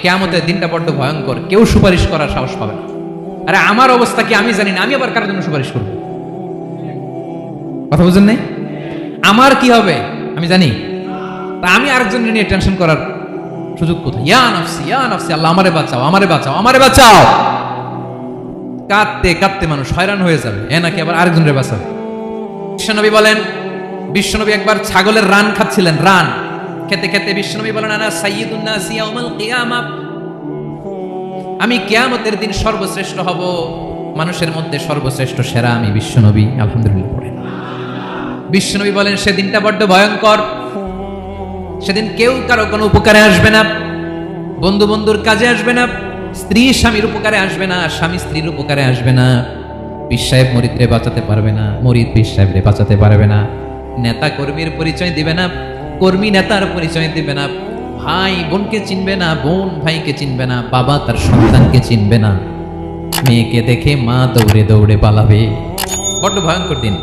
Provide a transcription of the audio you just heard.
কিয়ামতের দিনটা বড্ড ভয়ঙ্কর, কেউ সুপারিশ করার সাহস পাবে না। আরে আমার অবস্থা কি আমি জানি না, আমি আবার কারোর জন্য সুপারিশ করবো? কথা বুঝেন নাই? আমার কি হবে আমি জানি, তা আমি আরেকজনের নিয়ে টেনশন করার সুযোগ কোথায়? ইয়া নাফসি ইয়া নাফসি, আল্লাহ আমারে বাঁচাও আমারে বাঁচাও আমারে বাঁচাও। কাঁদতে কাঁদতে মানুষ হয়রান হয়ে যাবে, এ নাকি আবার আরেকজনের বাঁচাবে। বিশ্বনবী বলেন, বিশ্বনবী একবার ছাগলের রান খাচ্ছিলেন, রান খেতে খেতে বিশ্বনবী বলেন, আনা সাইয়্যিদুন নাসি ইয়াউমাল কিয়ামা, আমি কিয়ামতের দিন সর্বশ্রেষ্ঠ হব, মানুষের মধ্যে সর্বশ্রেষ্ঠ সেরা আমি বিশ্বনবী। আলহামদুলিল্লাহ পড়েন। বিশ্বনবী বলেন সেদিনটা বড্ড ভয়ঙ্কর, সেদিন কেউ কারো কোনো উপকারে আসবে না, বন্ধু বন্ধুর কাজে আসবে না, স্ত্রী স্বামীর উপকারে আসবে না, স্বামী স্ত্রীর উপকারে আসবে না, পীর সাহেব মরিদরে বাঁচাতে পারবে না, মরিদ পীর সাহেবরে বাঁচাতে পারবে না, নেতা কর্মীর পরিচয় দিবে না, কর্মী নেতার পরিচয় দিবে না, ভাই বোনকে চিনবে না, বোন ভাইকে চিনবে না, বাবা তার সন্তানকে চিনবে না, মেয়েকে দেখে মা দৌড়ে দৌড়ে পালাবে। বড্ড ভয়ঙ্কর দিন।